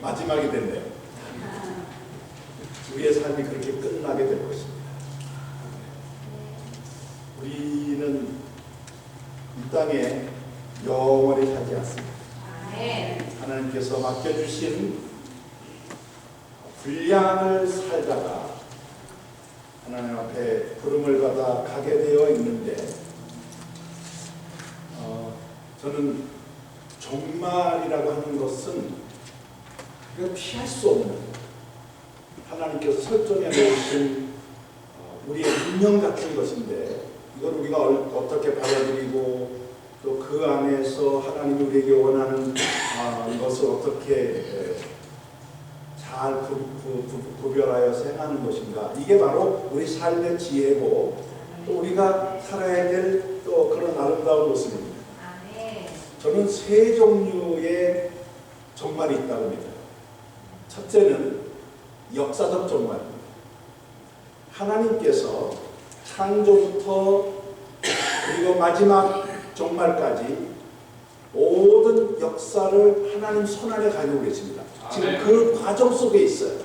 마지막이 됐네요. 우리의 삶이 그렇게 끝나게 될 것입니다. 우리는 이 땅에 영원히 살지 않습니다. 하나님께서 맡겨주신 분량을 살다가 하나님 앞에 부름을 받아 가게 되어 있는데, 저는 종말이라고 하는 것은 우리가 피할 수 없는, 하나님께서 설정해 놓으신 우리의 운명 같은 것인데, 이걸 우리가 어떻게 받아들이고 또 그 안에서 하나님이 우리에게 원하는 것을 어떻게 잘 구별하여서 행하는 것인가, 이게 바로 우리 삶의 지혜고 또 우리가 살아야 될 또 그런 아름다운 모습입니다. 저는 세 종류의 종말이 있다고 믿어요. 첫째는 역사적 종말입니다. 하나님께서 창조부터 그리고 마지막 종말까지 모든 역사를 하나님 손안에 가지고 계십니다. 지금 그 과정 속에 있어요.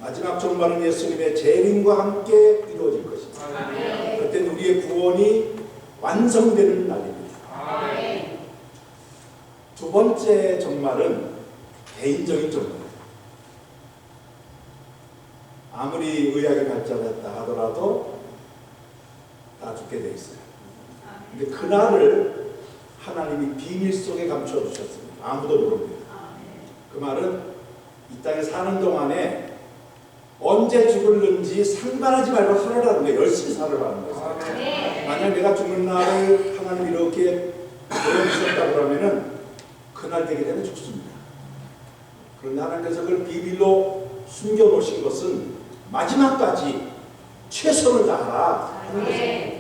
마지막 종말은 예수님의 재림과 함께 이루어질 것입니다. 그때는 우리의 구원이 완성되는 날입니다. 두 번째 종말은 개인적인 종말입니다. 아무리 의학이 발전했다 하더라도 다 죽게 돼 있어요. 근데 그날을 하나님이 비밀 속에 감추어 주셨습니다. 아무도 모릅니다. 그 말은 이 땅에 사는 동안에 언제 죽을는지 상관하지 말고 살아라는 거예요. 열심히 살아라는 거예요. 만약 내가 죽는 날을 하나님 이렇게 보여주셨다 그러면은 그날 되게 되면 죽습니다. 그런데 하나님께서 그걸 비밀로 숨겨놓으신 것은 마지막까지 최선을 다하라 하는 것입니다.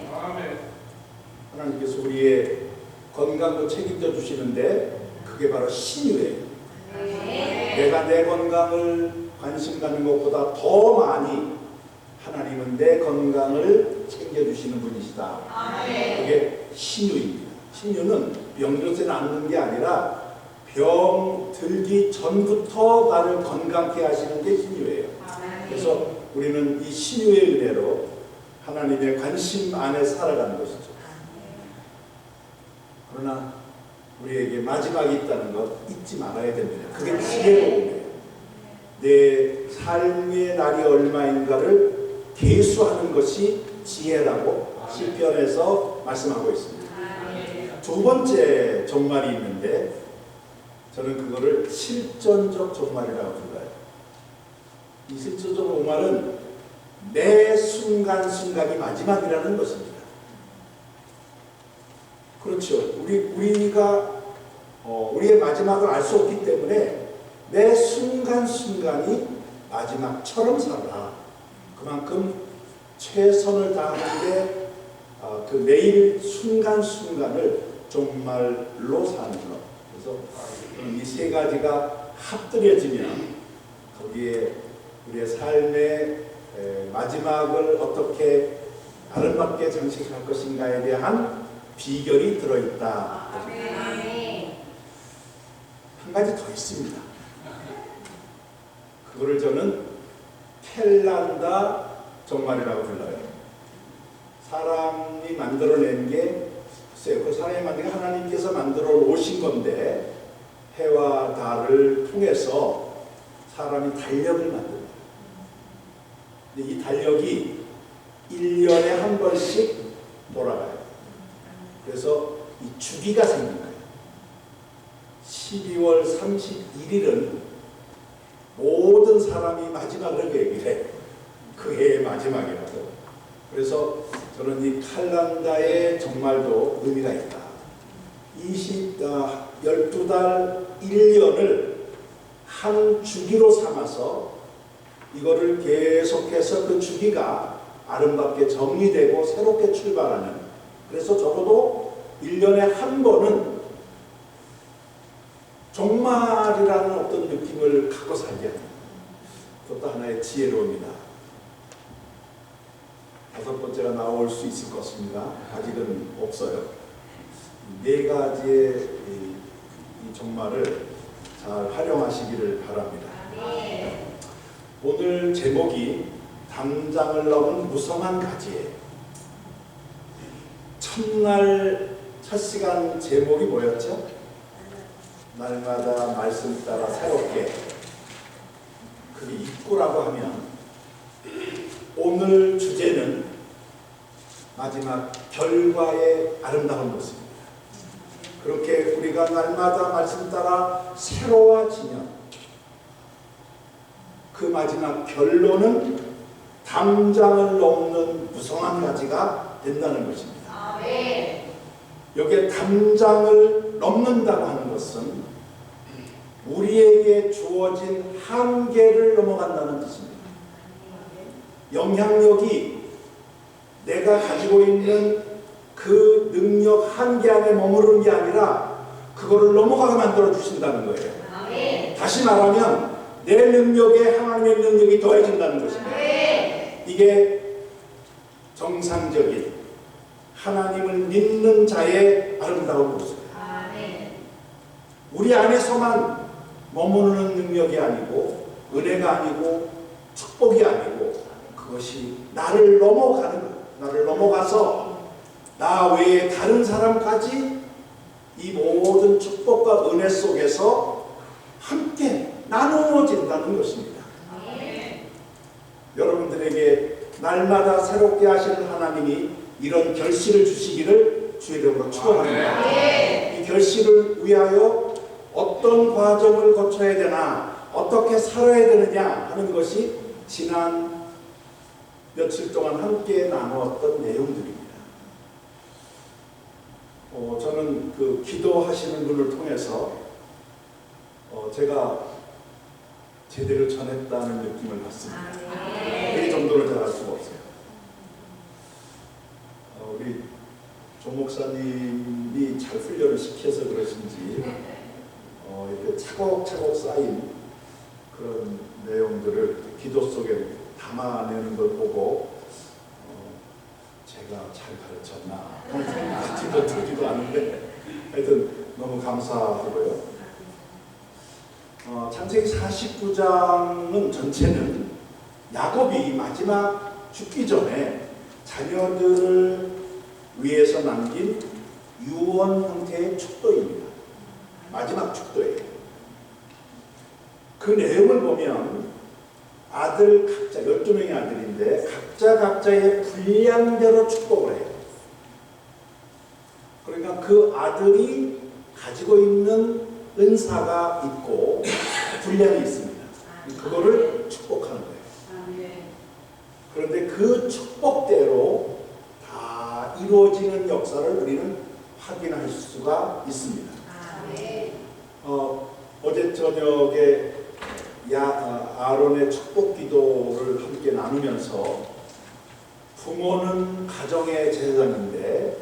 하나님께서 우리의 건강도 책임져 주시는데 그게 바로 신유예요. 내가 내 건강을 관심 갖는 것보다 더 많이 하나님은 내 건강을 챙겨주시는 분이시다. 그게 신유입니다. 신유는 병들지 않는 게 아니라 병 들기 전부터 나를 건강케 하시는 게 신유예요. 그래서 우리는 이 신유의 은혜로 하나님의 관심 안에 살아가는 것이죠. 그러나 우리에게 마지막이 있다는 것 잊지 말아야 됩니다. 그게 지혜로움이에요. 내 삶의 날이 얼마인가를 계수하는 것이 지혜라고 시편에서 말씀하고 있습니다. 두 번째 종말이 있는데 저는 그거를 실존적 종말이라고 불러요. 이 실존적 종말은 매 순간순간이 마지막이라는 것입니다. 그렇죠. 우리가 우리의 마지막을 알 수 없기 때문에 매 순간순간이 마지막처럼 살아. 그만큼 최선을 다하는데 그 매일 순간순간을 종말로 사는 것. 그래서 이 세 가지가 합들여지면 거기에 우리의 삶의 마지막을 어떻게 아름답게 장식할 것인가에 대한 비결이 들어있다. 한 가지 더 있습니다. 그거를 저는 켈란다 종말이라고 불러요. 사람이 만들어낸 게, 글쎄요, 그 사람이 만든 게 하나님께서 만들어 놓으신 건데 해와 달을 통해서 사람이 달력을 만듭니다. 근데 이 달력이 1년에 한 번씩 돌아가요. 그래서 이 주기가 생긴 거예요. 12월 31일은 모든 사람이 마지막을 얘기해. 그 해의 마지막이라고. 그래서 저는 이 칼란다의 종말도 의미가 있다. 12달 1년을 한 주기로 삼아서 이거를 계속해서 그 주기가 아름답게 정리되고 새롭게 출발하는, 그래서 적어도 1년에 한 번은 종말이라는 어떤 느낌을 갖고 살게 합니다. 그것도 하나의 지혜로움이다. 다섯 번째가 나올 수 있을 것 같습니다. 아직은 없어요. 네 가지의 이 종말을 잘 잘 활용하시기를 바랍니다. 오늘 제목이 담장을 넘은 무성한 가지예요. 첫날 첫 시간 제목이 뭐였죠? 날마다 말씀 따라 새롭게. 그게 입구라고 하면 오늘 주제는 마지막 결과의 아름다운 모습입니다. 그렇게 우리가 날마다 말씀 따라 새로워지면 그 마지막 결론은 담장을 넘는 무성한 가지가 된다는 것입니다. 여기에 담장을 넘는다고 하는 것은 우리에게 주어진 한계를 넘어간다는 뜻입니다. 영향력이 내가 가지고 있는 그 능력 한계 안에 머무르는 게 아니라 그거를 넘어가게 만들어 주신다는 거예요. 다시 말하면 내 능력에 하나님의 능력이 더해진다는 것입니다. 이게 정상적인 하나님을 믿는 자의 아름다운 모습이에요. 우리 안에서만 머무르는 능력이 아니고 은혜가 아니고 축복이 아니고 그것이 나를 넘어가는 거예요. 나를 넘어가서 나 외에 다른 사람까지 이 모든 축복과 은혜 속에서 함께 나누어진다는 것입니다. 여러분들에게 날마다 새롭게 하시는 하나님이 이런 결실을 주시기를 주의 이름으로 축원합니다. 이 결실을 위하여 어떤 과정을 거쳐야 되나, 어떻게 살아야 되느냐 하는 것이 지난 며칠 동안 함께 나누었던 내용들입니다. 저는 그 기도하시는 분을 통해서 제가 제대로 전했다는 느낌을 받습니다. 이 정도를 잘할 수가 없어요. 우리 조 목사님이 잘 훈련을 시켜서 그러신지 이렇게 차곡차곡 쌓인 그런 내용들을 기도 속에 담아내는 걸 보고 제가 잘 가르쳤나 같지도 들지도 않은데 하여튼 너무 감사하고요. 창세기 49장은 전체는 야곱이 마지막 죽기 전에 자녀들을 위해서 남긴 유언 형태의 축도입니다. 마지막 축도예요. 그 내용을 보면 아들 각자 12명의 아들인데 각자의 분량대로 축복을 해요. 그러니까 그 아들이 가지고 있는 은사가 있고 분량이 있습니다. 그거를 축복하는 거예요. 그런데 그 축복대로 다 이루어지는 역사를 우리는 확인할 수가 있습니다. 어제 저녁에 아론의 축복 기도를 함께 나누면서 부모는 가정의 재산인데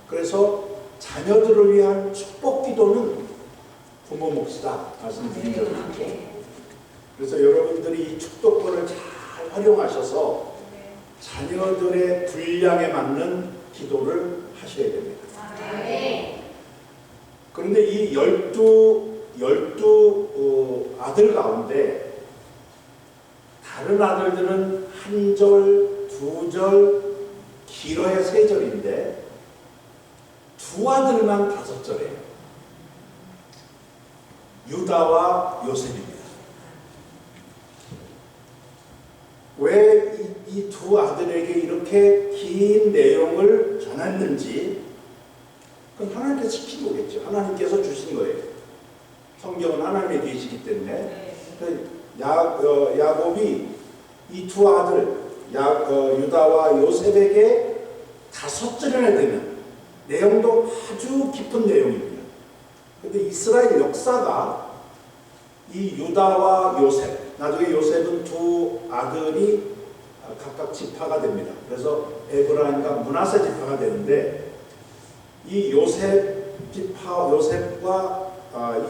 그래서 자녀들을 위한 축복 기도는 부모 몫이다 말씀드린 적이 있죠. 그래서 여러분들이 이 축복권을 잘 활용하셔서 자녀들의 분량에 맞는 기도를 하셔야 됩니다. 그런데 이 12 아들 가운데 다른 아들들은 한 절, 두 절, 길어야 3절인데 두 아들만 5절이에요. 유다와 요셉입니다. 왜 이 두 아들에게 이렇게 긴 내용을 전했는지 그건 하나님께서 시킨 거겠죠. 하나님께서 주신 거예요. 성경은 하나님의 계시기 때문에 야곱이 이 두 아들 유다와 요셉에게 5절이나 되는 내용도 아주 깊은 내용입니다. 그런데 이스라엘 역사가 이 유다와 요셉, 나중에 요셉은 두 아들이 각각 지파가 됩니다. 그래서 에브라임과 므낫세 지파가 되는데 이 요셉과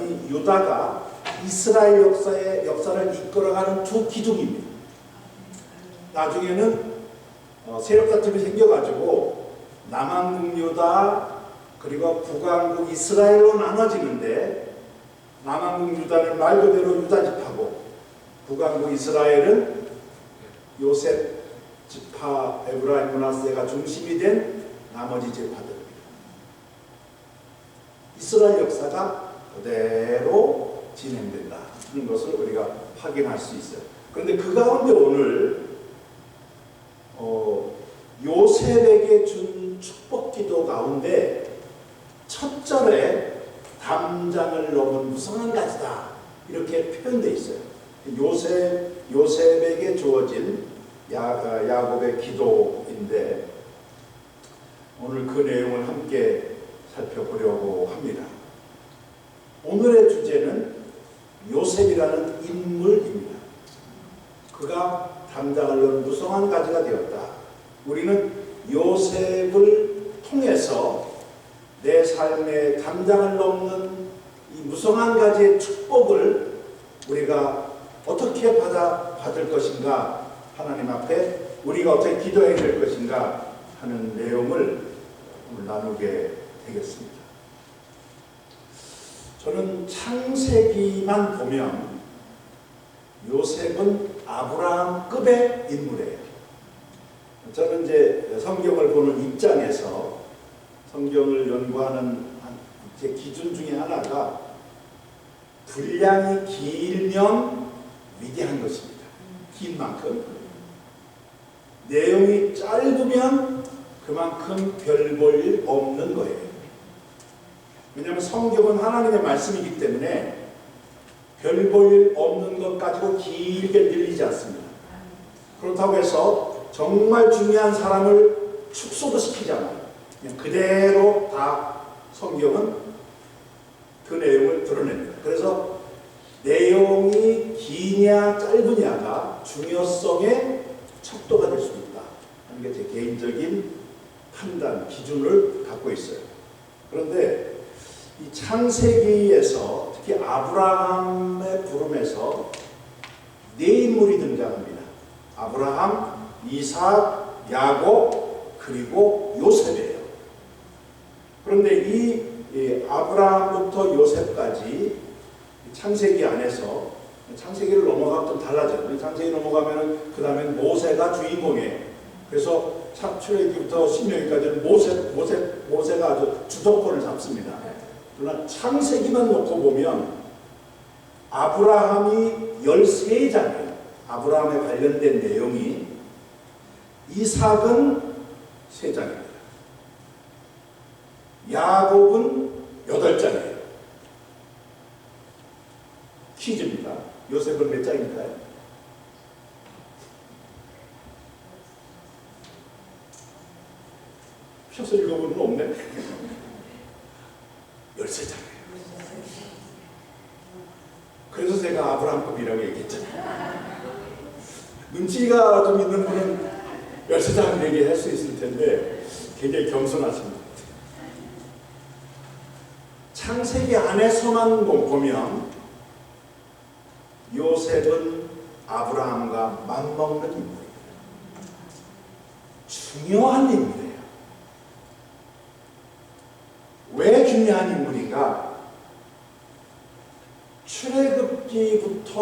이 유다가 이스라엘 역사를 이끌어가는 두 기둥입니다. 나중에는 세력 다툼이 생겨가지고 남한국 유다 그리고 북한국 이스라엘로 나눠지는데 남한국 유다는 말 그대로 유다 지파고 북한국 이스라엘은 요셉 지파 에브라임 므낫세가 중심이 된 나머지 지파들입니다. 이스라엘 역사가 그대로 진행된다 하는 것을 우리가 확인할 수 있어요. 그런데 그 가운데 오늘 요셉에게 준 축복 기도 가운데 첫 절에 담장을 넘은 무성한 가지다 이렇게 표현되어 있어요. 요셉에게 주어진 야곱의 기도인데 오늘 그 내용을 함께 살펴보려고 합니다. 오늘의 주제는 요셉이라는 인물입니다. 그가 담장을 넘은 무성한 가지가 되었다. 우리는 요셉을 통해서 내 삶의 담장을 넘는 이 무성한 가지의 축복을 우리가 어떻게 받을 것인가, 하나님 앞에 우리가 어떻게 기도해야 될 것인가 하는 내용을 오늘 나누게 되겠습니다. 저는 창세기만 보면 요셉은 아브라함급의 인물이에요. 저는 이제 성경을 보는 입장에서 성경을 연구하는 제 기준 중에 하나가 분량이 길면 위대한 것입니다. 긴 만큼. 내용이 짧으면 그만큼 별 볼 일 없는 거예요. 왜냐하면 성경은 하나님의 말씀이기 때문에 별 볼 일 없는 것 가지고 길게 늘리지 않습니다. 그렇다고 해서 정말 중요한 사람을 축소도 시키지 않아요. 그냥 그대로 다 성경은 그 내용을 드러냅니다. 그래서 내용이 기냐 짧으냐가 중요성의 척도가 될 수 있다 하는 게 제 개인적인 판단, 기준을 갖고 있어요. 그런데 이 창세기에서 특히 아브라함의 부름에서 네 인물이 등장합니다. 아브라함, 이삭, 야곱, 그리고 요셉이에요. 그런데 이 아브라함부터 요셉까지 창세기 안에서 창세기를 넘어가면 좀 달라져요. 창세기 넘어가면 그 다음에 모세가 주인공이에요. 그래서 출애굽기부터 신명기까지는 모세가 아주 주도권을 잡습니다. 그러나 창세기만 놓고 보면 아브라함이 13장이에요. 아브라함에 관련된 내용이. 이삭은 3장입니다. 야곱은 8장이에요. 퀴즈입니다. 요셉은 몇 장일까요? 펴서 읽어보는 거 없네. 13장이에요. 그래서 제가 아브라함급이라고 얘기했잖아요. 눈치가 좀 있는 분은 13장 얘기할 수 있을 텐데 굉장히 겸손하십니다. 창세기 안에서만 보면 요셉은 아브라함과 맞먹는 인물이에요. 중요한 인물이에요. 왜 중요한 인물인가? 출애굽기부터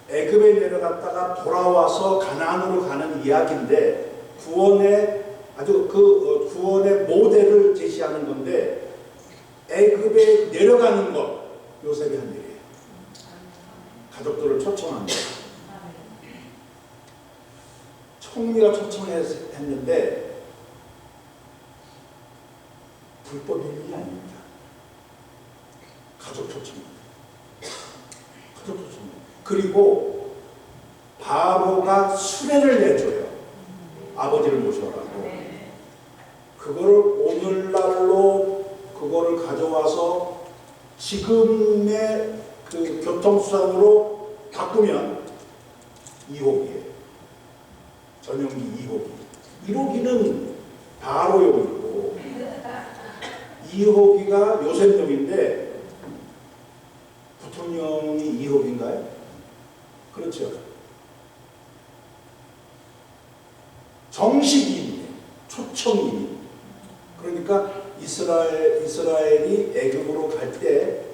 애굽에 내려갔다가 돌아와서 가나안으로 가는 이야기인데 구원의 모델을 제시하는 건데 애굽에 내려가는 것 요셉이 한 일이에요. 가족들을 초청한 거예요. 총리가 초청했는데 불법인 일이 아닙니다. 가족 초청입니다. 그리고 바로가 수레를 내줘요. 아버지를 모셔라고. 그거를 오늘날로 그거를 가져와서 지금의 그 교통수단으로 바꾸면 2호기예요. 전용기 2호기. 1호기는 바로용이고 2호기가 요셉용인데 부통령이 2호기인가요? 그렇죠. 정식인이에요. 초청인. 그러니까 이스라엘이 애굽으로 갈 때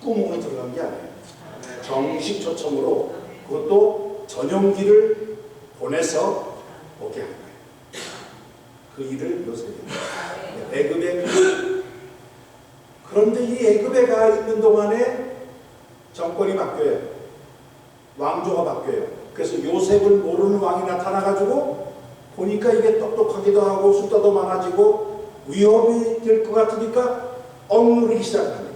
뒷구멍으로 들어간 게 아니에요. 정식 초청으로, 그것도 전용기를 보내서 오게 한 거예요. 그 일을 요셉이 애굽에. 그런데 이 애굽에 가 있는 동안에 정권이 바뀌어요. 왕조가 바뀌어요. 그래서 요셉을 모르는 왕이 나타나가지고 보니까 이게 똑똑하기도 하고 숫자도 많아지고 위협이 될 것 같으니까 억누르기 시작합니다.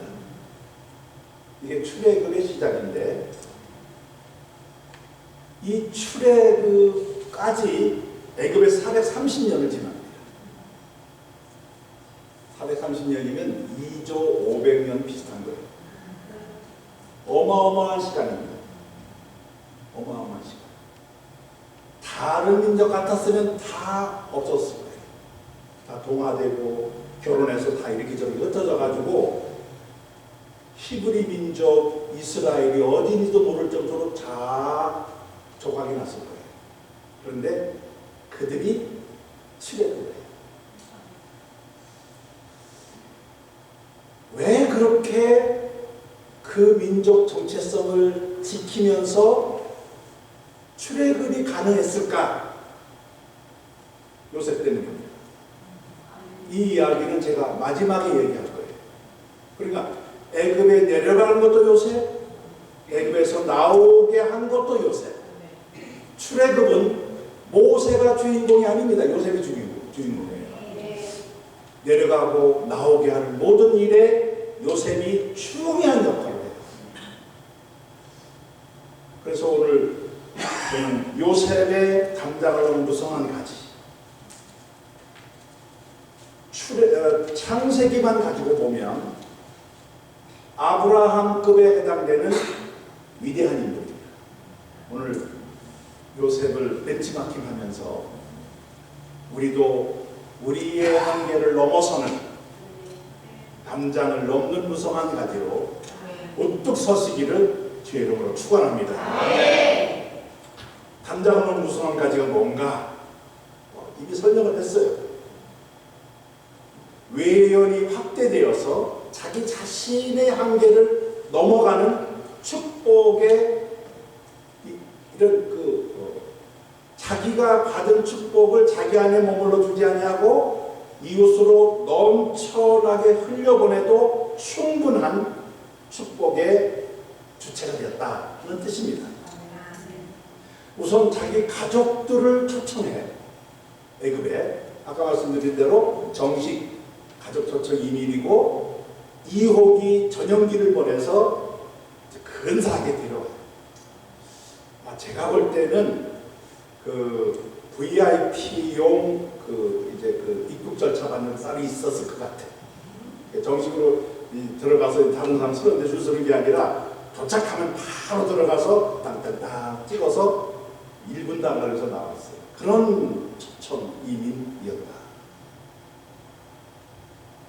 이게 출애굽의 시작인데, 이 출애굽까지 애굽에 430년을 지납니다. 430년이면 2조 500년 비슷한 거예요. 어마어마한 시간입니다. 어마어마한 시간. 다른 민족 같았으면 다 없었을 거예요. 다 동화되고 결혼해서 다 이렇게 저렇게 흩어져가지고 히브리 민족 이스라엘이 어딘지도 모를 정도로 다 조각이 났을 거예요. 그런데 그들이 출애굽을 해요. 왜 그렇게 그 민족 정체성을 지키면서 출애굽이 가능했을까? 요셉 때문입니다. 이 이야기는 제가 마지막에 얘기할 거예요. 그러니까 애굽에 내려가는 것도 요셉, 애굽에서 나오게 한 것도 요셉. 출애굽은 모세가 주인공이 아닙니다. 요셉이 주인공이에요. 내려가고 나오게 하는 모든 일에 요셉이 중요한 역할을 해요. 그래서 오늘 저는 요셉의 담당을 하는 무성한 가지, 창세기만 가지고 보면 아브라함급에 해당되는 위대한 인물입니다. 오늘 요셉을 벤치마킹하면서 우리도 우리의 한계를 넘어서는, 담장을 넘는 무성한 가지로 우뚝 서시기를 주의 이름으로 축원합니다. 담장을 넘는 무성한 가지가 뭔가 이미 설명을 했어요. 외연이 확대되어서 자기 자신의 한계를 넘어가는 축복의 이런 자기가 받은 축복을 자기 안에 머물러 주지 아니하고 이웃으로 넘쳐나게 흘려보내도 충분한 축복의 주체가 되었다는 뜻입니다. 우선 자기 가족들을 초청해. 애굽에 아까 말씀드린 대로 정식 가족 초청 이민이고 이호기 전용기를 보내서 근사하게 데려와요. 제가 볼 때는 그 VIP용 입국 절차 받는 쌀이 있었을 것 같아. 정식으로 들어가서 다른 사람 서는데 줄 서는 게 아니라 도착하면 바로 들어가서 땅땅땅 찍어서 1분도 안 걸려서 나왔어요. 그런 초청 이민이었다.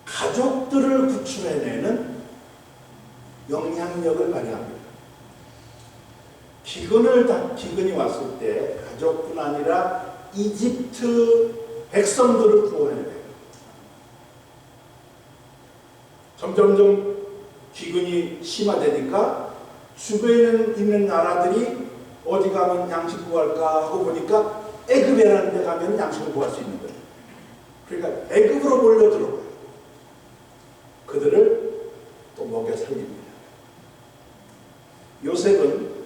가족들을 구출해내는 영향력을 발휘합니다. 기근이 왔을 때 가족뿐 아니라 이집트 백성들을 구원해내요. 점점점 기근이 심화되니까 주변에 있는 나라들이 어디 가면 양식 구할까 하고 보니까 애굽이라는 데 가면 양식을 구할 수 있는 거예요. 그러니까 애굽으로 몰려들어가요. 그들을 또 먹여 살립니다. 요셉은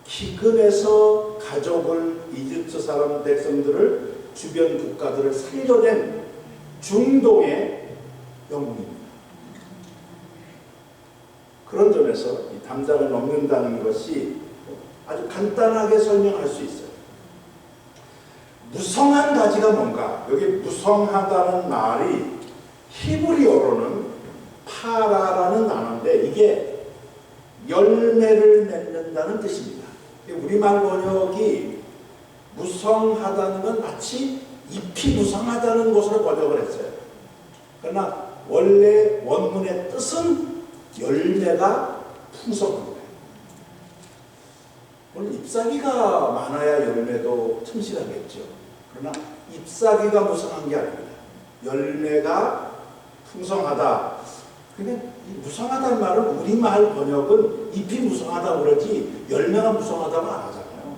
기근에서 가족을, 이집트 사람 백성들을, 주변 국가들을 살려낸 중동의 영웅입니다. 그런 점에서 이 담장을 넘는다는 것이 아주 간단하게 설명할 수 있어요. 무성한 가지가 뭔가? 여기 무성하다는 말이 히브리어로는 파라라는 단어인데 이게 열매를 맺는다는 뜻입니다. 우리말 번역이 무성하다는 건 마치 잎이 무성하다는 것으로 번역을 했어요. 그러나 원래 원문의 뜻은 열매가 풍성한 거예요. 물론 잎사귀가 많아야 열매도 튼실하겠죠. 그러나 잎사귀가 무성한 게 아닙니다. 열매가 풍성하다. 그러니까 이 무성하다는 말은 우리말 번역은 잎이 무성하다고 그러지 열매가 무성하다고 안 하잖아요.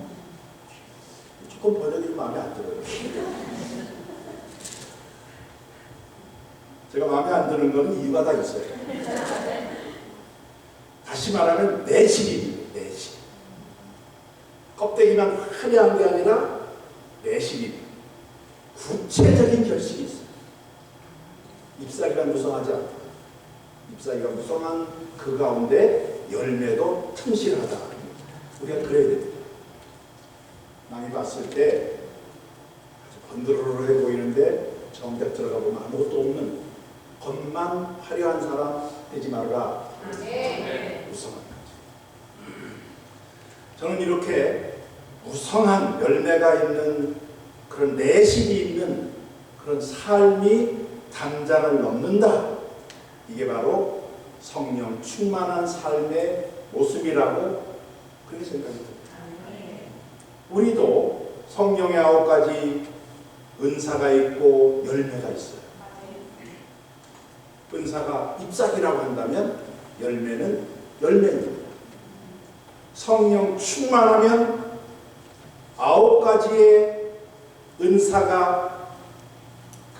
조금 번역이 마음에 안 들어요. 제가 마음에 안 드는 거는 이유가 다 있어요. 다시 말하면 내실입니다. 내실. 껍데기만 화려한 게 아니라 내실입니다. 구체적인 결실이 있어요. 잎사귀가 무성하지 않다. 잎사귀가 무성한 그 가운데 열매도 튼실하다. 우리가 그래야 됩니다. 남이 봤을 때 아주 번드러러해 보이는데 정작 들어가 보면 아무것도 없는 겉만 화려한 사람 되지 말라. 무성한 거지. 저는 이렇게 무성한 열매가 있는 그런 내실이 있는 그런 삶이 단장을 넘는다. 이게 바로 성령 충만한 삶의 모습이라고 그렇게 생각이 듭니다. 우리도 성령의 9가지 은사가 있고 열매가 있어요. 은사가 잎사귀라고 한다면 열매는 열매입니다. 성령 충만하면 9가지의 은사가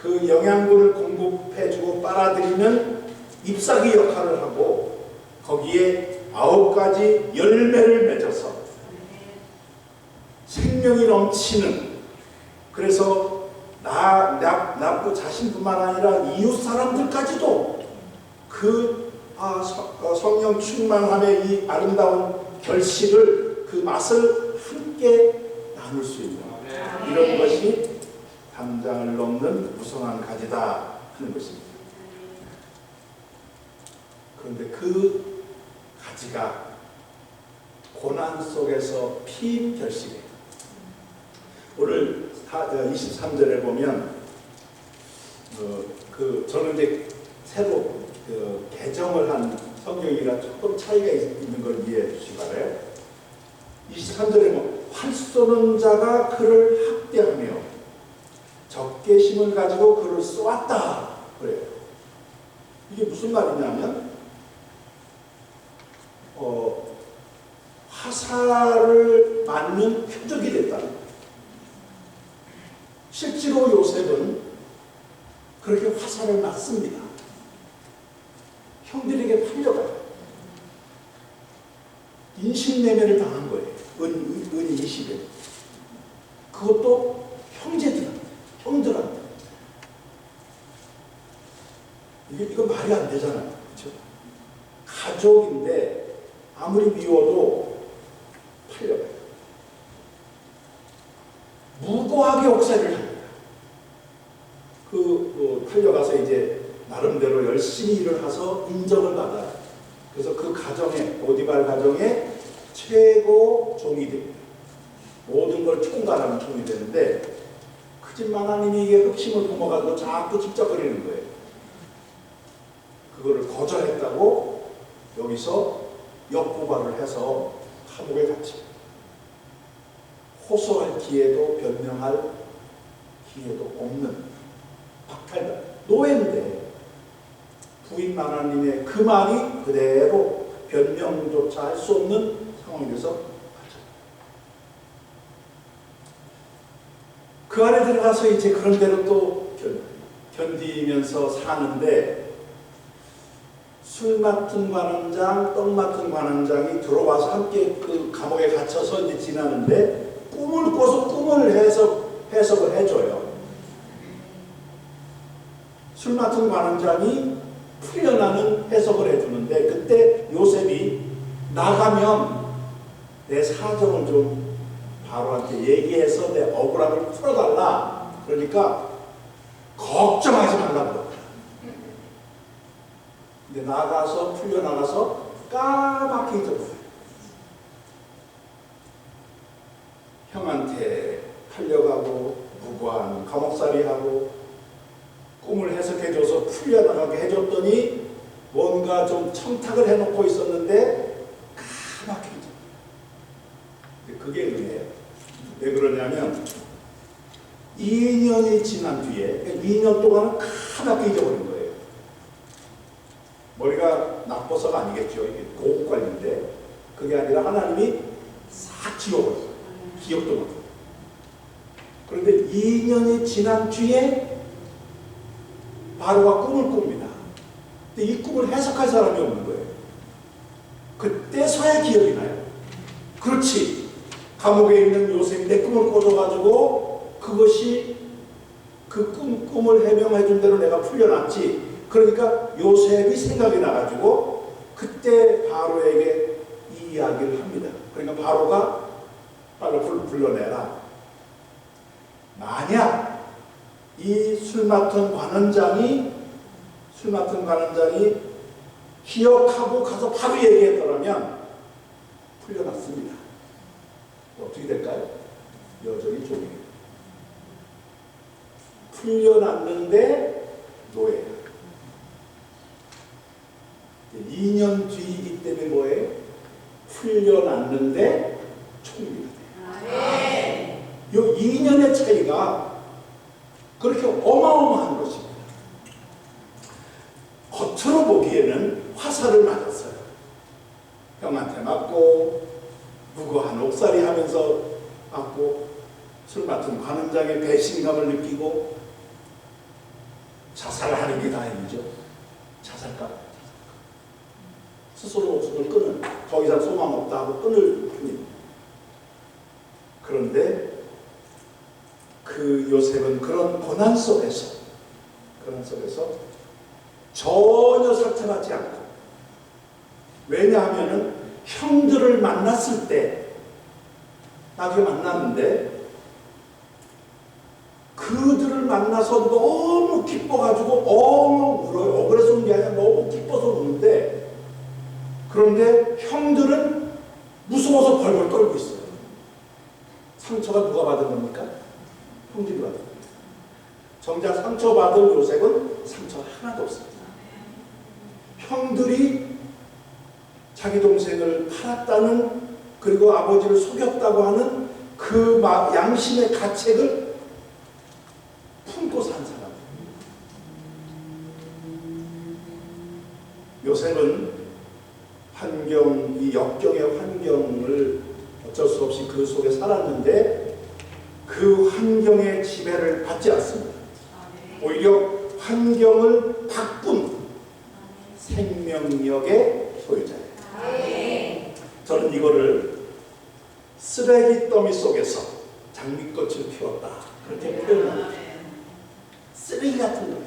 그 영양분을 공급해주고 빨아들이는 잎사귀 역할을 하고 거기에 9가지 열매를 맺어서 생명이 넘치는, 그래서 나 자신뿐만 아니라 이웃 사람들까지도 그 성령 충만함의 이 아름다운 결실을, 그 맛을 함께 나눌 수 있는 이런 것이 담장을 넘는 무성한 가지다 하는 것입니다. 그런데 그 가지가 고난 속에서 핀 결실이에요. 오늘 23절에 보면 저는 이제 새로 개정을 한 성경이라 조금 차이가 있는 걸 이해해 주시기 바라요. 23절에 뭐 활 쏘는 자가 그를 학대하며 적개심을 가지고 그를 쏘았다 그래요. 이게 무슨 말이냐면 화살을 맞는 표적이 됐다. 실제로 요셉은 그렇게 화살을 맞습니다. 형들에게 팔려가요. 인신매매를 당한 거예요. 은 20에. 그것도 형들한테. 이거 말이 안 되잖아요. 그렇죠? 가족인데 아무리 미워도 팔려가요. 무고하게 옥살이를 합니다. 팔려가서 이제 나름대로 열심히 일을 해서 인정을 받아요. 그래서 그 가정에, 보디발 가정에 최고 종이 됩니다. 모든 걸 총괄하는 종이 되는데 그 집 하나님이 이게 흑심을 품어가지고 자꾸 집적거리는 거예요. 그거를 거절했다고 여기서 역고발을 해서 감옥에 갇힙니다. 호소할 기회도 변명할 기회도 없는 박탈자, 노예인데 부인 하나님의 그 말이 그대로 변명조차 할 수 없는 상황에서 그 안에 들어가서 이제 그런 대로 또 견디면서 사는데 술 맡은 관원장, 떡 맡은 관원장이 들어와서 함께 그 감옥에 갇혀서 이제 지나는데 꿈을 꿔서 꿈을 해석을 해줘요. 술 맡은 관원장이 풀려나는 해석을 해주는데 그때 요셉이 나가면 내 사정을 좀 바로한테 얘기해서 내 억울함을 풀어달라. 그러니까 걱정하지 말라고. 근데 나가서 풀려나가서 까맣게 잊어버려요. 형한테 팔려가고 무고한 감옥살이하고 꿈을 해석해줘서 풀려나가게 해줬더니 뭔가 좀 청탁을 해놓고 있었는데 까맣게 잊어버려요. 그게 은혜예요. 왜 그러냐면 2년이 지난 뒤에 2년 동안은 까맣게 잊어버린 거예요. 머리가 나빠서가 아니겠죠. 이게 고급 관리인데 그게 아니라 하나님이 싹 지워버렸어요. 기억도 못해요. 그런데 2년이 지난 뒤에 바로가 꿈을 꿉니다. 근데 이 꿈을 해석할 사람이 없는 거예요. 그때서야 기억이 나요. 그렇지. 감옥에 있는 요셉이 내 꿈을 꿔줘가지고 그것이 그 꿈을 해명해 준 대로 내가 풀려났지. 그러니까 요셉이 생각이 나가지고 그때 바로에게 이 이야기를 합니다. 그러니까 바로가 빨리 불러내라. 만약 이 술 맡은 관원장이 기억하고 가서 바로 얘기했더라면 풀려났습니다. 어떻게 될까요? 여전히 종이 풀려났는데 노예예요. 2년 뒤이기 때문에 뭐예요? 풀려났는데 총리가 돼요. 이 2년의 차이가 그렇게 어마어마한 것입니다. 겉으로 보기에는 화살을 맞았어요. 형한테 맞고 무고한 옥살이 하면서 맞고 술 맡은 관원장의 배신감을 느끼고 자살하는 게 다행이죠. 자살까? 스스로 목숨을 끊을, 더 이상 소망 없다 하고 끊을 뿐입니다. 그런데 그 요셉은 그런 고난 속에서 전혀 상처받지 않고, 왜냐하면 형들을 만났을 때 나중에 만났는데 그들을 만나서 너무 기뻐가지고 울어요. 억울해서 우는 게 아니라 너무 기뻐서 우는데, 그런데 형들은 무서워서 벌벌 떨고 있어요. 상처가 누가 받은 겁니까? 형들이 받은 겁니다. 정작 상처받은 요셉은 상처가 하나도 없습니다. 형들이 자기 동생을 팔았다는, 그리고 아버지를 속였다고 하는 그 양심의 가책을 품고 산 사람. 요셉은 이 역경의 환경을 어쩔 수 없이 그 속에 살았는데 그 환경의 지배를 받지 않습니다. 오히려 환경을 바꾼 생명력의 소유자예요. 저는 이거를 쓰레기 더미 속에서 장미꽃을 피웠다, 그렇게 표현합니다. 쓰레기 같은 거예요.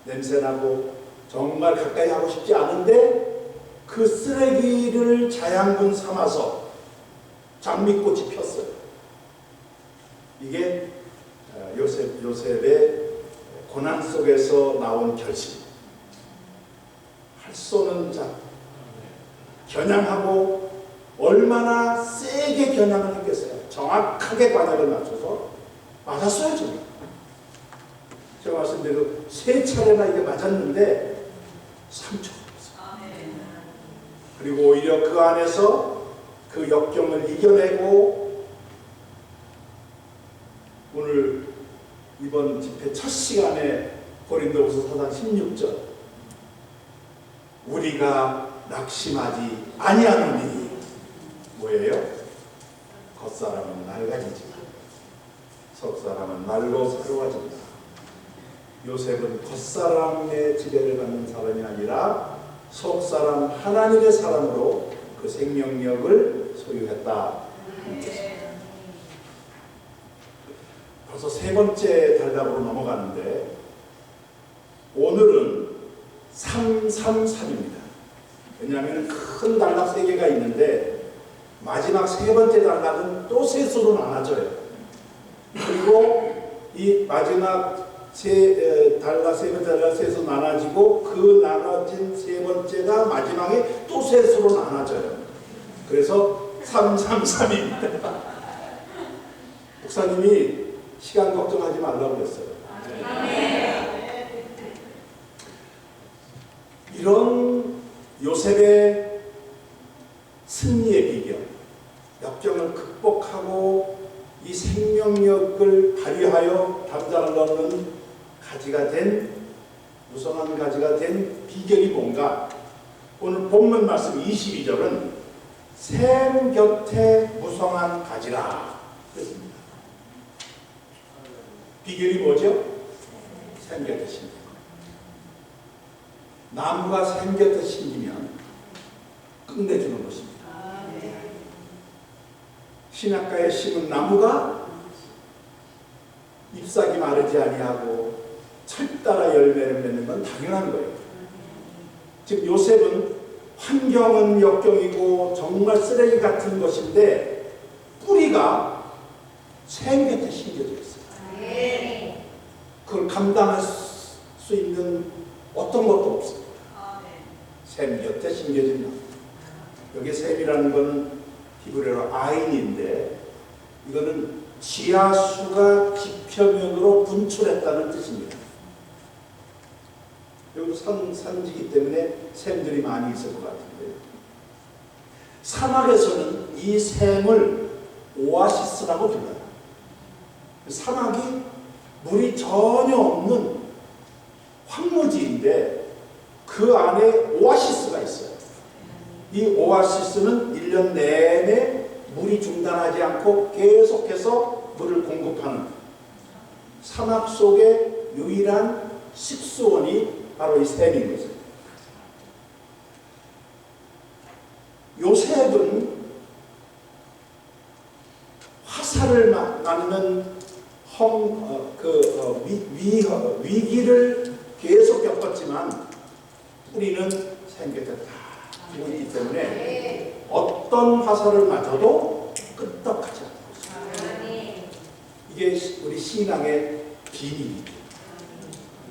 냄새나고 정말 가까이 하고 싶지 않은데 그 쓰레기를 자양분 삼아서 장미꽃이 폈어요. 이게 요셉의 고난 속에서 나온 결심. 할 수 없는 자, 겨냥하고 얼마나 세게 겨냥을 했겠어요. 정확하게 관역을 맞춰서 맞았어야죠. 제가 말씀드린 대로 3차례나 이게 맞았는데 상처가 없어요. 그리고 오히려 그 안에서 그 역경을 이겨내고, 오늘 이번 집회 첫 시간에 고린도후서 4장 16절, 우리가 낙심하지 아니하노니 뭐예요? 겉사람은 낡아지지만 속사람은 날로 새로워진다. 요셉은 겉사람의 지배를 받는 사람이 아니라 속사람 하나님의 사람으로 그 생명력을 소유했다. 벌써 3번째 단락으로 넘어가는데 오늘은 333입니다. 왜냐하면 큰 단락 3개가 있는데 마지막 3번째 단락은 또 셋으로 나눠져요. 그리고 이 마지막 단락 3번째 단락 셋으로 나눠지고 그 나눠진 3번째가 마지막에 또 셋으로 나눠져요. 그래서 333입니다. 목사님이 시간 걱정하지 말라고 그랬어요. 이런 요셉의 승리의 비결, 역경을 극복하고 이 생명력을 발휘하여 담장을 넘는 가지가 된 무성한 가지가 된 비결이 뭔가? 오늘 본문 말씀 22절은 샘 곁에 무성한 가지라 그랬습니다. 비결이 뭐죠? 샘 곁에 심는 것. 나무가 샘 곁에 심기면 끝내주는 것입니다. 신학가에 심은 나무가 잎사귀 마르지 아니하고 철따라 열매를 맺는 건 당연한 거예요. 지금 요셉은 환경은 역경이고 정말 쓰레기 같은 것인데 뿌리가 샘 곁에 심겨져 있어요. 그걸 감당할 수 있는 어떤 것도 없습니다. 샘 곁에 심겨진 나무. 여기 샘이라는 것은 히브리어로 아인인데 이거는 지하수가 지표면으로 분출했다는 뜻입니다. 여기도 산지기 때문에 샘들이 많이 있을 것 같은데 사막에서는 이 샘을 오아시스라고 불러요. 사막이 물이 전혀 없는 황무지인데 그 안에 오아시스가 있어요. 이 오아시스는 1년 내내 물이 중단하지 않고 계속해서 물을 공급하는 사막 속의 유일한 식수원이 바로 이 샘인 거죠. 요셉은 화살을 맞는 위기를 계속 겪었지만 뿌리는 샘 곁에 다 두고 있기 때문에 어떤 화살을 맞아도 끄떡하지 않고 이게 우리 신앙의 비밀입니다.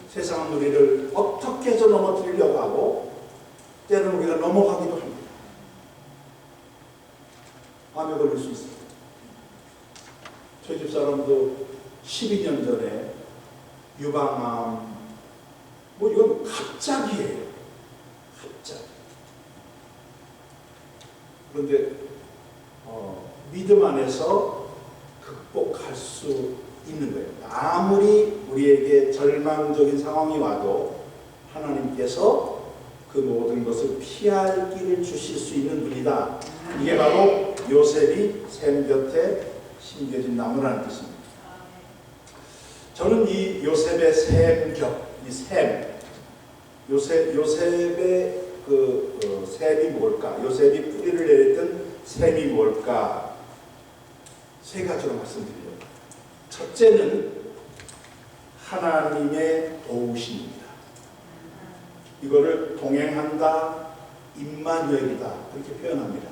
세상은 우리를 어떻게 해서 넘어뜨리려고 하고 때로는 우리가 넘어가기도 합니다. 암에 걸릴 수 있습니다. 저희 집사람도 12년 전에 유방암 이건 갑자기예요. 갑자기. 그런데 믿음 안에서 극복할 수 있는 거예요. 아무리 우리에게 절망적인 상황이 와도 하나님께서 그 모든 것을 피할 길을 주실 수 있는 분이다. 이게 바로 요셉이 샘 곁에 심겨진 나무라는 뜻입니다. 저는 이 요셉의 샘 곁, 이 샘, 요셉의 샘이 뭘까? 요셉이 뿌리를 내렸던 샘이 뭘까? 세 가지로 말씀드리려고. 첫째는 하나님의 도우심입니다. 이거를 동행한다, 임마누엘이다 그렇게 표현합니다.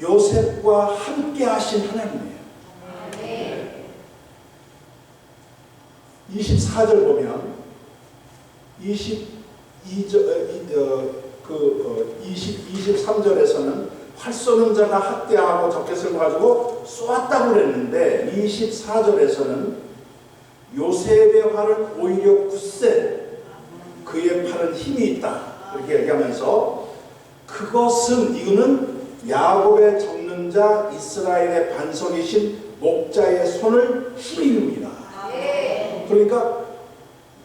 요셉과 함께 하신 하나님이에요. 24절 보면 23절에서는 활 쏘는 자가 학대하고 적개슬 가지고 쏘았다고 그랬는데 24절에서는 요셉의 활은 오히려 굳세 그의 팔은 힘이 있다 이렇게 얘기하면서 이거는 야곱의 적는 자 이스라엘의 반석이신 목자의 손을 힘입니다. 그러니까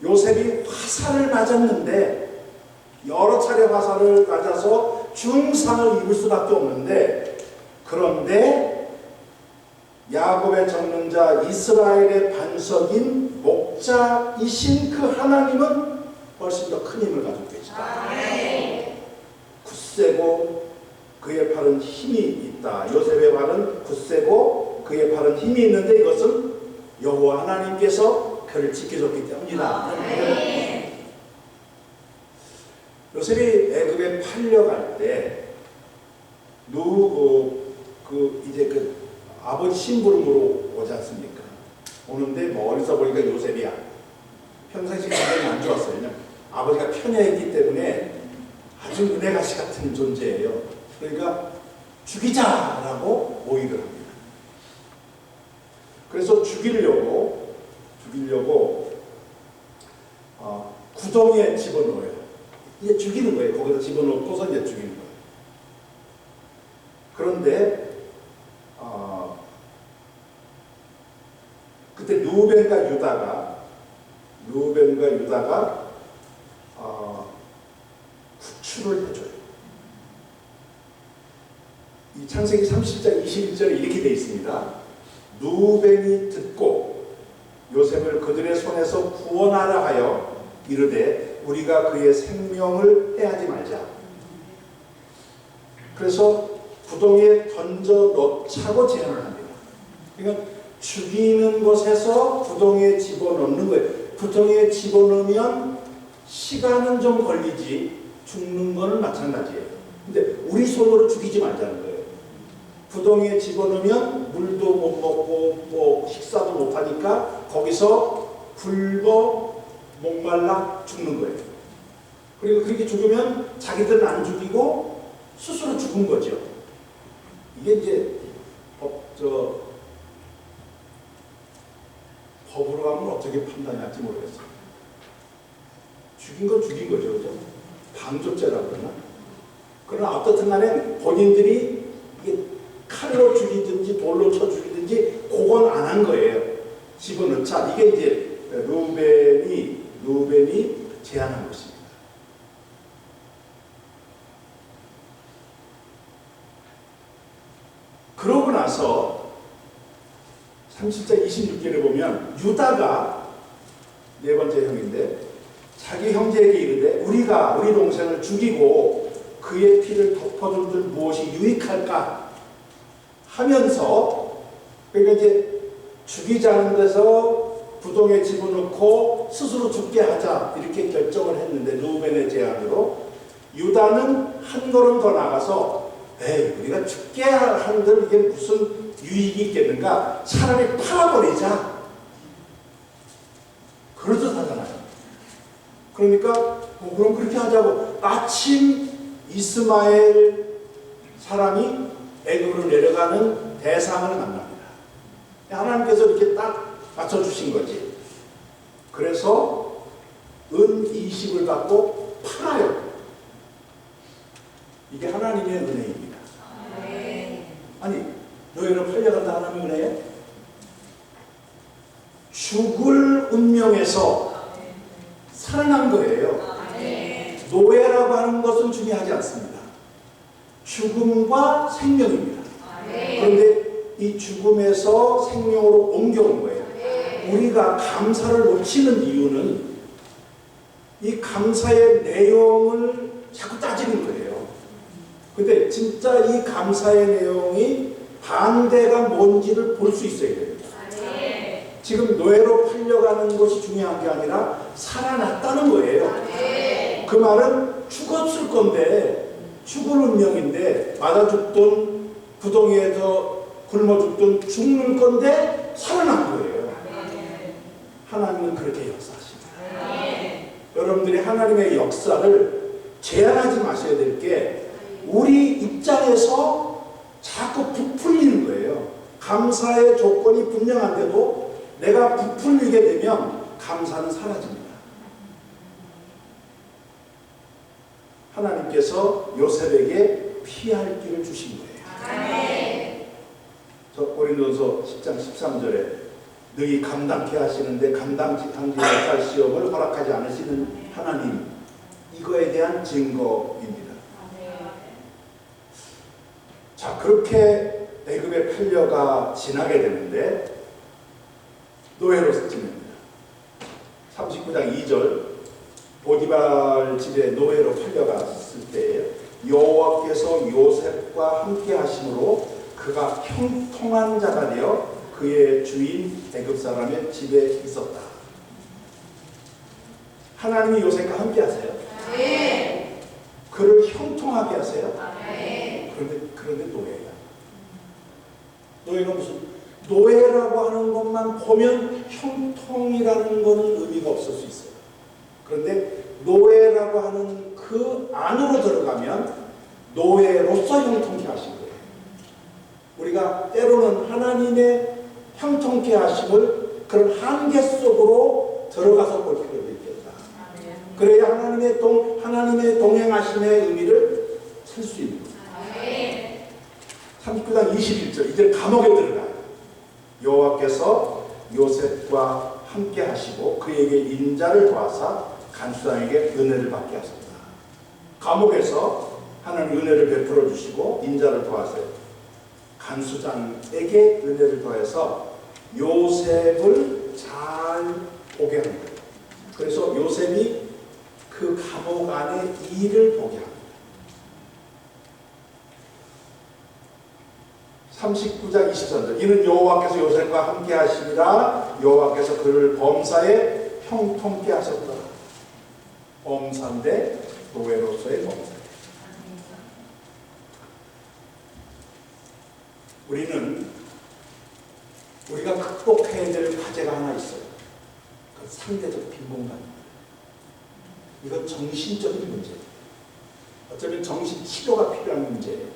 요셉이 화살을 맞았는데 여러 차례 화살을 맞아서 중상을 입을 수밖에 없는데 그런데 야곱의 적는 자 이스라엘의 반석인 목자이신 그 하나님은 훨씬 더 큰 힘을 가지고 계시다. 굳세고 그의 팔은 힘이 있다. 요셉의 팔은 굳세고 그의 팔은 힘이 있는데 이것은 여호와 하나님께서 그를 지켜줬기 때문이다. 요셉이 애굽에 팔려갈 때 이제 아버지 심부름으로 오지 않습니까? 오는데 멀리서 보니까 요셉이야. 평상시 굉장히 안 좋았어요. 왜냐면 아버지가 편애했기 때문에 아주 은혜가시 같은 존재예요. 그러니까 죽이자라고 모의를 합니다. 그래서 죽이려고 구덩이에 집어넣어요. 이제 죽이는 거예요. 거기다 집어넣고서 이제 죽이는 거예요. 그런데 그때 루벤과 유다가 가출을 해줘요. 이 창세기 30장 21절에 이렇게 되어 있습니다. 루벤이 듣고 요셉을 그들의 손에서 구원하라 하여 이르되 우리가 그의 생명을 해하지 말자. 그래서 부동에 던져 넣자고 제안을 합니다. 그러니까 죽이는 것에서 부동에 집어넣는 거예요. 부동에 집어넣으면 시간은 좀 걸리지 죽는 거는 마찬가지예요. 근데 우리 손으로 죽이지 말자는 거예요. 부동에 집어넣으면 물도 못 먹고 뭐 식사도 못 하니까 거기서 굶어 목말라 죽는 거예요. 그리고 그렇게 죽으면 자기들은 안 죽이고 스스로 죽은 거죠. 이게 이제 법으로 가면 어떻게 판단할지 모르겠어요. 죽인 건 죽인 거죠. 그죠? 방조죄라고 그러나? 그러나 어떻든 간에 본인들이 이게 칼로 죽이든지 돌로 쳐 죽이든지 그건 안 한 거예요. 집어넣자. 이게 이제 루벤이 제안한 것입니다. 그러고 나서 30장 26절에 보면 유다가 네 번째 형인데 자기 형제에게 이르되 우리가 우리 동생을 죽이고 그의 피를 덮어줄 무엇이 유익할까 하면서, 그러니까 이제 죽이자는 데서 부동에 집어넣고 스스로 죽게 하자 이렇게 결정을 했는데 루벤의 제안으로 유다는 한 걸음 더 나가서 우리가 죽게 한들 이게 무슨 유익이 있겠는가, 차라리 팔아버리자 그러듯 하잖아요. 그러니까 그럼 그렇게 하자고 마침 이스마엘 사람이 애굽으로 내려가는 대상을 만납니다. 하나님께서 이렇게 딱 맞춰주신 거지. 그래서 은 20을 받고 팔아요. 이게 하나님의 은혜입니다. 아니, 너희는 팔려간다 하나님의 은혜예요? 죽을 운명에서 살아난 거예요. 노예라고 하는 것은 중요하지 않습니다. 죽음과 생명입니다. 그런데 이 죽음에서 생명으로 옮겨온 거예요. 우리가 감사를 놓치는 이유는 이 감사의 내용을 자꾸 따지는 거예요. 근데 진짜 이 감사의 내용이 반대가 뭔지를 볼 수 있어야 됩니다. 지금 노예로 팔려가는 것이 중요한 게 아니라 살아났다는 거예요. 그 말은 죽었을 건데, 죽을 운명인데 맞아 죽든 부동에서 굶어 죽든 죽는 건데 살아난 거예요. 하나님은 그렇게 역사하십니다. 여러분들이 하나님의 역사를 제한하지 마셔야 될 게 우리 입장에서 자꾸 부풀리는 거예요. 감사의 조건이 분명한데도 내가 부풀리게 되면 감사는 사라집니다. 하나님께서 요셉에게 피할 길을 주신 거예요. 저 고린도서 10장 13절에 너희 감당케 하시는데 감당치 못할 시험을 허락하지 않으시는 하나님, 이거에 대한 증거입니다. 자, 그렇게 애굽에 팔려가 지나게 되는데 노예로 지냅니다. 39장 2절 보디발 집에 노예로 팔려갔을 때 여호와께서 요셉과 함께 하심으로 그가 형통한 자가 되어 그의 주인 애굽 사람의 집에 있었다. 하나님이 요셉과 함께 하세요. 그를 형통하게 하세요. 그런데 노예야. 노예가 무슨, 노예라고 하는 것만 보면 형통이라는 것은 의미가 없을 수 있어요. 그런데 노예라고 하는 그 안으로 들어가면 노예로서 형통케 하신 거예요. 우리가 때로는 하나님의 형통케 하심을 그런 한계 속으로 들어가서 볼 필요도 있겠다. 그래야 하나님의 동행하심의 의미를 찾을 수 있는 거예요. 39장 21절, 이제 감옥에 들어가요. 여호와께서 요셉과 함께 하시고 그에게 인자를 도와사 간수장에게 은혜를 받게 하셨다. 감옥에서 하나님 은혜를 베풀어 주시고 인자를 도하세요. 간수장에게 은혜를 더해서 요셉을 잘 보게 하는 거예요. 그래서 요셉이 그 감옥 안에 일을 보게 합니다. 39장 23절 이는 여호와께서 요셉과 함께 하시니라. 여호와께서 그를 범사에 형통케 하셨더라. 범사인데 노예로서의 범사. 우리가 극복해야 될 과제가 하나 있어요. 그 상대적 빈곤감입니다. 이건 정신적인 문제예요. 어쩌면 정신치료가 필요한 문제예요.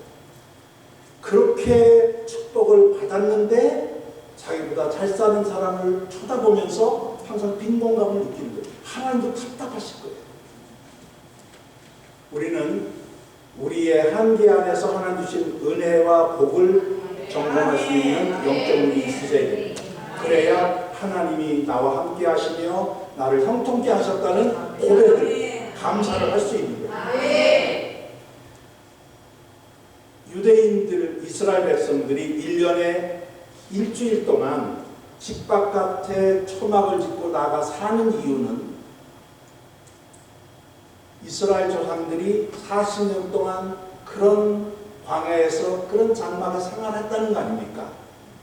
그렇게 축복을 받았는데 자기보다 잘 사는 사람을 쳐다보면서 항상 빈곤감을 느끼는 거예요. 하나님도 답답하실 거예요. 우리는 우리의 한계 안에서 하나님 주신 은혜와 복을 점검할 수 있는 영적 눈이 있으셔야 됩니다. 그래야 하나님이 나와 함께 하시며 나를 형통케 하셨다는 고백을, 감사를 할 수 있는 거예요. 유대인들, 이스라엘 백성들이 1년에 일주일 동안 집 바깥에 초막을 짓고 나가 사는 이유는 이스라엘 조상들이 40년 동안 그런 광야에서 그런 장막에 생활했다는 거 아닙니까?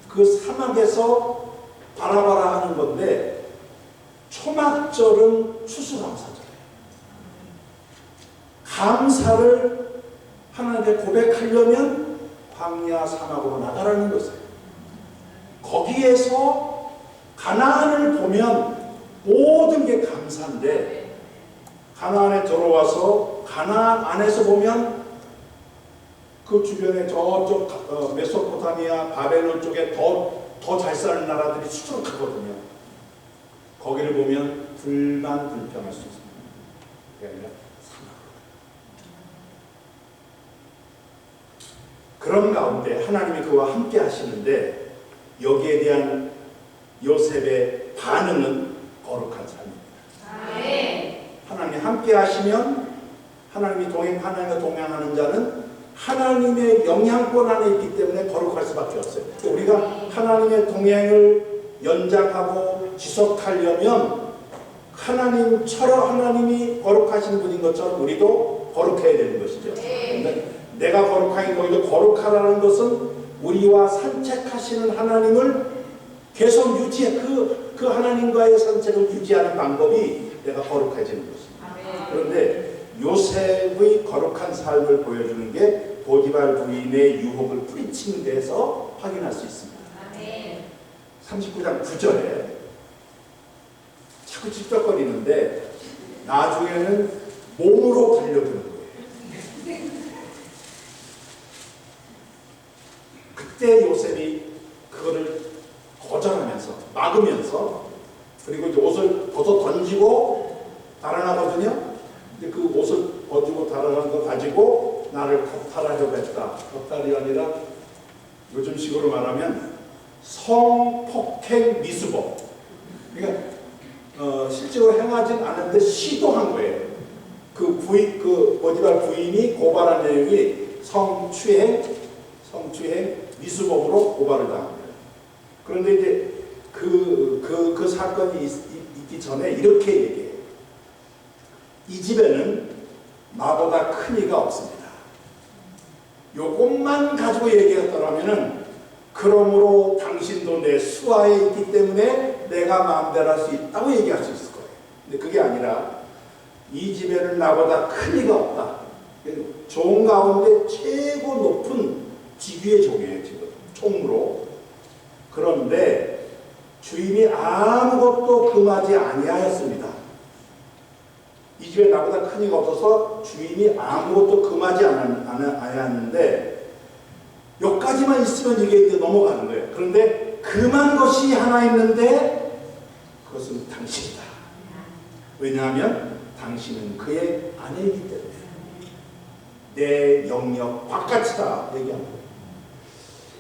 그 사막에서 바라바라 하는 건데 초막절은 추수감사절이에요. 감사를 하나님께 고백하려면 광야 사막으로 나가라는 것이에요. 거기에서 가나안을 보면 모든 게 감사인데 가나안에 들어와서 가나안 안에서 보면 그 주변에 저쪽 메소포타미아, 바벨론 쪽에 더 잘 사는 나라들이 수두룩하거든요. 거기를 보면 불만불평할 수 있습니다. 그게 아니라 사막으로. 그런 가운데 하나님이 그와 함께 하시는데 여기에 대한 요셉의 반응은 거룩한 삶입니다. 하나님이 함께 하시면 하나님과 동행하는 자는 하나님의 영향권 안에 있기 때문에 거룩할 수밖에 없어요. 우리가 하나님의 동행을 연장하고 지속하려면 하나님이 거룩하신 분인 것처럼 우리도 거룩해야 되는 것이죠. 내가 거룩하니 너희도 거룩하라는 것은 우리와 산책하시는 하나님을 계속 유지해 그 하나님과의 산책을 유지하는 방법이 내가 거룩해지는 것입니다. 그런데 요셉의 거룩한 삶을 보여주는 게 보디발 부인의 유혹을 뿌리치는 데서 확인할 수 있습니다. 39장 9절에 자꾸 찝쩍거리는데 나중에는 몸으로 달려드는 거예요. 그때 요셉이 그거를 거절하면서 막으면서 그리고 이제 옷을 벗어 던지고 달아나거든요. 근데 그 옷을 벗고 달아난 거 가지고 나를 겁탈하려고 했다. 겁탈이 아니라 요즘식으로 말하면 성폭행 미수범. 그러니까 실제로 행하진 않은데 시도한 거예요. 그 보디발 부인이 고발한 내용이 성추행 미수범으로 고발을 당합니다. 그런데 이제 그 사건이 있기 전에 이렇게 얘기해요. 이 집에는 나보다 큰 이가 없습니다. 요것만 가지고 얘기했더라면은 그러므로 당신도 내 수하에 있기 때문에 내가 마음대로 할 수 있다고 얘기할 수 있을 거예요. 근데 그게 아니라 이 집에는 나보다 큰 이가 없다. 종 가운데 최고 높은 직위의 종이에요. 지금 총무로. 그런데 주인이 아무것도 금하지 아니하였습니다. 이 집에 나보다 큰 이가 없어서 주인이 아무것도 금하지 않았는데 여기까지만 있으면 이게 이제 넘어가는 거예요. 그런데 금한 것이 하나 있는데 그것은 당신이다. 왜냐하면 당신은 그의 아내이기 때문에 내 영역 바깥이다 얘기한 거예요.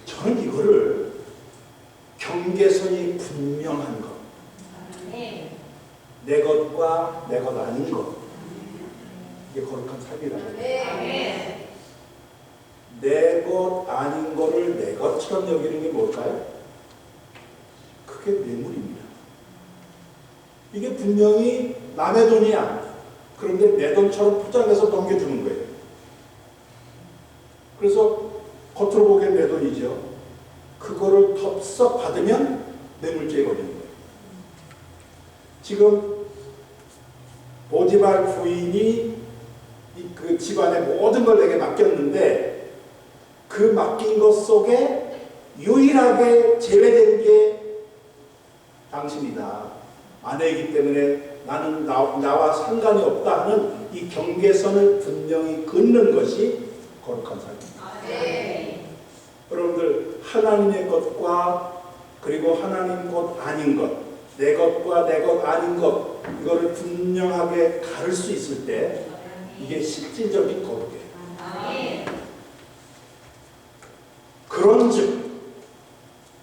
저는 이거를 경계선이 분명한 것, 내 것과 내 것 아닌 것, 이게 거룩한 삶이라는 거예요. 네. 내 것 아닌 거를 내 것처럼 여기는 게 뭘까요? 그게 뇌물입니다. 이게 분명히 남의 돈이야. 그런데 내 돈처럼 포장해서 넘겨주는 거예요. 그래서 겉으로 보기엔 내 돈이죠. 그거를 덥석 받으면 뇌물죄에 걸리는 거예요. 지금 보디발 부인이 그 집안의 모든 걸 내게 맡겼는데 그 맡긴 것 속에 유일하게 제외된 게 당신이다. 아내이기 때문에 나는 나와 상관이 없다 하는 이 경계선을 분명히 긋는 것이 거룩한 삶입니다. 네. 여러분들 하나님의 것과 그리고 하나님 것 아닌 것, 내 것과 내 것 아닌 것 이거를 분명하게 가를 수 있을 때 이게 실질적인 거룩이에요. 그런즉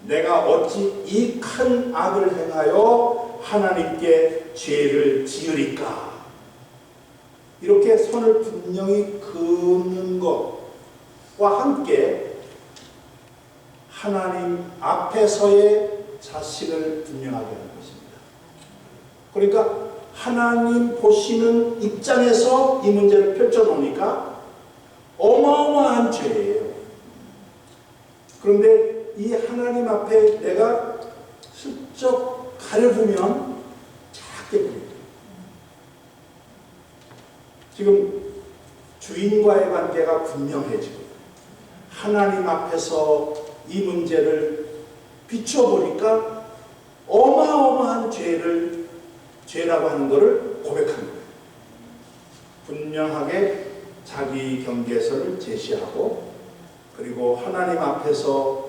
내가 어찌 이 큰 악을 행하여 하나님께 죄를 지으리까? 이렇게 선을 분명히 긋는 것과 함께 하나님 앞에서의 자신을 분명하게 하는 것입니다. 그러니까 하나님 보시는 입장에서 이 문제를 펼쳐놓으니까 어마어마한 죄예요. 그런데 이 하나님 앞에 내가 슬쩍 가려보면 작게 보여요. 지금 주인과의 관계가 분명해지고 하나님 앞에서 이 문제를 비춰보니까 어마어마한 죄라고 하는 것을 고백하는 거예요. 분명하게 자기 경계선을 제시하고 그리고 하나님 앞에서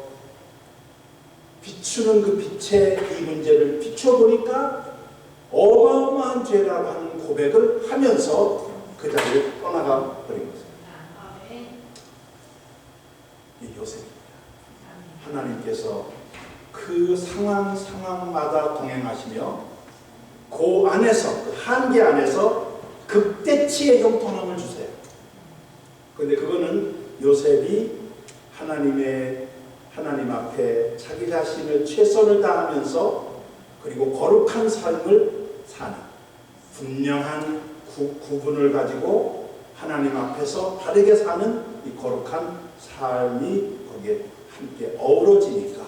비추는 그 빛에 이 문제를 비춰보니까 어마어마한 죄라고 하는 고백을 하면서 그 자리를 떠나가 버린 것입니다. 이 요셉입니다. 하나님께서 그 상황마다 동행하시며 그 안에서, 그 한계 안에서 극대치의 형통함을 주세요. 그런데 그거는 요셉이 하나님 앞에 자기 자신을 최선을 다하면서 그리고 거룩한 삶을 사는 분명한 구분을 가지고 하나님 앞에서 바르게 사는 이 거룩한 삶이 거기에 함께 어우러지니까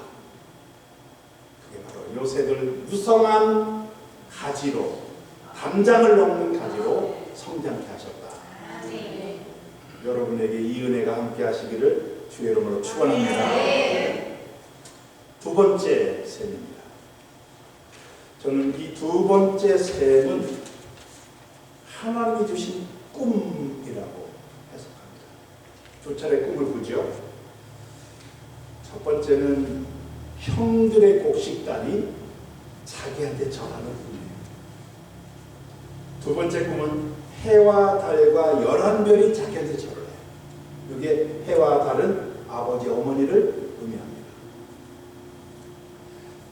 그게 바로 요셉을 무성한 가지로 담장을 넘는 가지로 성장케 하셨다. 여러분에게 이 은혜가 함께 하시기를 주의 이름으로 축원합니다. 두 번째 셈입니다. 저는 이 두 번째 셈은 하나님이 주신 꿈이라고 해석합니다. 두 차례 꿈을 보죠. 첫 번째는 형들의 곡식단이 자기한테 전하는 꿈이에요. 두 번째 꿈은 해와 달과 11별이 자기한테 절을 해요. 이게 해와 달은 아버지 어머니를 의미합니다.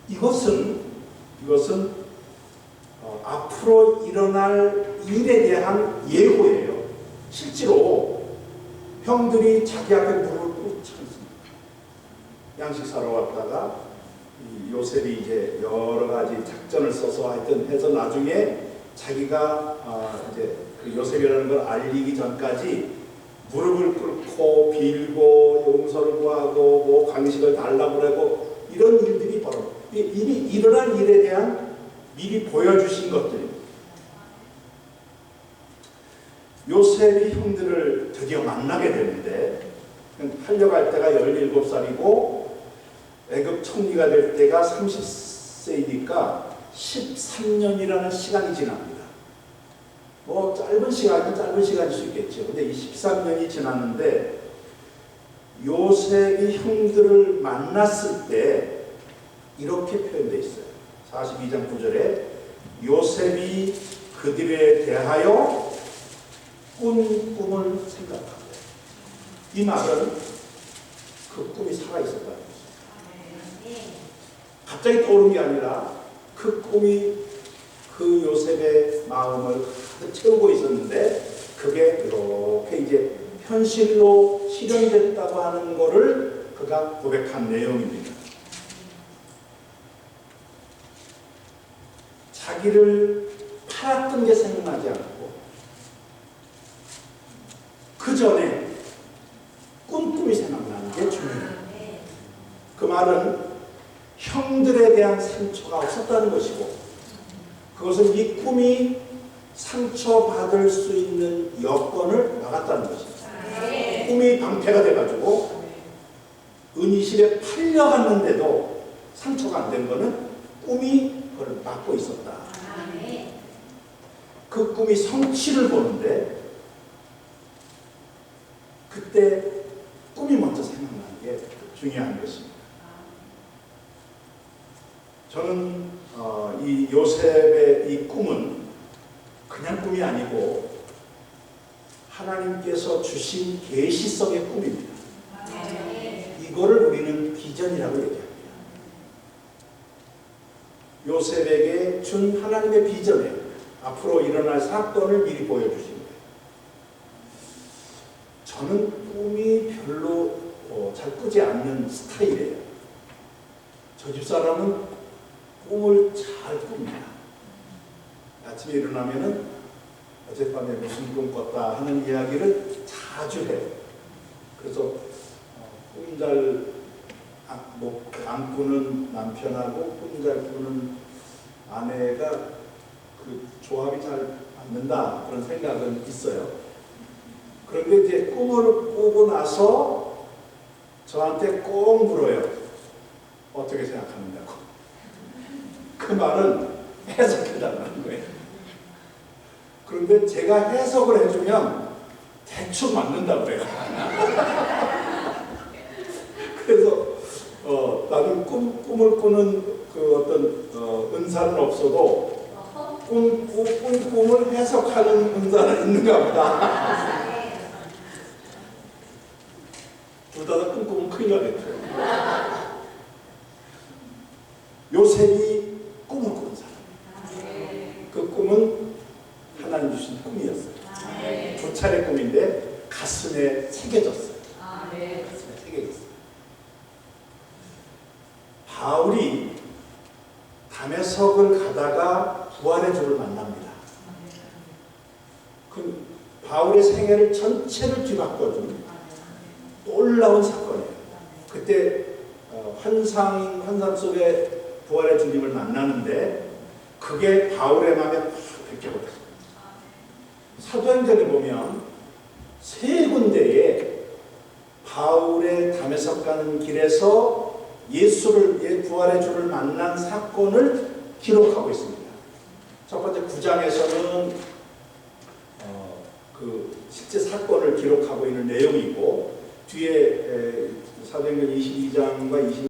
이것은 앞으로 일어날 일에 대한 예고예요. 실제로 형들이 자기 앞에 무릎을 꿇지 않습니다. 양식 사러 왔다가 요셉이 이제 여러 가지 작전을 써서 하여튼 해서 나중에 자기가 이제 그 요셉이라는 걸 알리기 전까지 무릎을 꿇고 빌고 용서를 구하고 뭐 강식을 달라고 그러고 이런 일들이 바로 이미 일어날 일에 대한 미리 보여주신 것들입니다. 요셉이 형들을 드디어 만나게 되는데 팔려갈 때가 17살이고 애굽 총리가 될 때가 30세이니까 13년이라는 시간이 지납니다. 뭐 짧은 시간일 수 있겠죠. 근데 이 13년이 지났는데 요셉이 형들을 만났을 때 이렇게 표현되어 있어요. 42장 9절에 요셉이 그들에 대하여 꾼 꿈을 생각한다. 이 말은 그 꿈이 살아있었다는 거죠. 갑자기 떠오른 게 아니라 그 꿈이 그 요셉의 마음을 가득 채우고 있었는데 그게 이렇게 이제 현실로 실현됐다고 하는 것을 그가 고백한 내용입니다. 자기를 팔았던 게 생각나지 않고 그 전에 꿈이 생각나는 게 중요해요. 그 말은 형들에 대한 상처가 없었다는 것이고, 그것은 이 꿈이 상처받을 수 있는 여건을 막았다는 것입니다. 꿈이 방패가 돼가지고 은이실에 팔려갔는데도 상처가 안 된 것은 꿈이 그걸 막고 있었다. 그 꿈이 성취를 보는데 그때 꿈이 먼저 생각나는 게 중요한 것입니다. 저는 이 요셉의 이 꿈은 그냥 꿈이 아니고 하나님께서 주신 계시성의 꿈입니다. 이거를 우리는 비전이라고 얘기합니다. 요셉에게 준 하나님의 비전에 앞으로 일어날 사건을 미리 보여주신 거예요. 저는 꿈이 별로 잘 꾸지 않는 스타일이에요. 저 집사람은 꿈을 잘 꿉니다. 아침에 일어나면은 어젯밤에 무슨 꿈 꿨다 하는 이야기를 자주 해요. 그래서 꿈 잘 안 꾸는 남편하고 꿈 잘 꾸는 아내가 그 조합이 잘 맞는다 그런 생각은 있어요. 그런데 이제 꿈을 꾸고 나서 저한테 꼭 물어요. 어떻게 생각하는다고. 그 말은 해석해달라는 거예요. 그런데 제가 해석을 해주면 대충 맞는다고 그래요. 그래서 나는 꿈을 꾸는 그 어떤 은사는 없어도 꿈을 해석하는 은사는 있는가 보다. 둘 다 꿈꾸면 큰일 나겠죠. 요셉이 꿈을 꾸는 사람이에요. 그 꿈은 하나님 주신 꿈이었어요. 두 차례 꿈인데 가슴에 새겨졌어요. 가슴에 새겨졌어요. 바울이 다메섹을 가다가 부활의 주를 만납니다. 그 바울의 생애를 전체를 뒤바꿔준 놀라운 사건이에요. 그때 환상 속에 부활의 주님을 만나는데 그게 바울의 마음에 팍 베껴버렸어요. 사도행전에 보면 세 군데에 바울의 다메섹 가는 길에서 부활의 주를 만난 사건을 기록하고 있습니다. 첫 번째 9장에서는 그 실제 사건을 기록하고 있는 내용이고, 뒤에 사도행전 22장과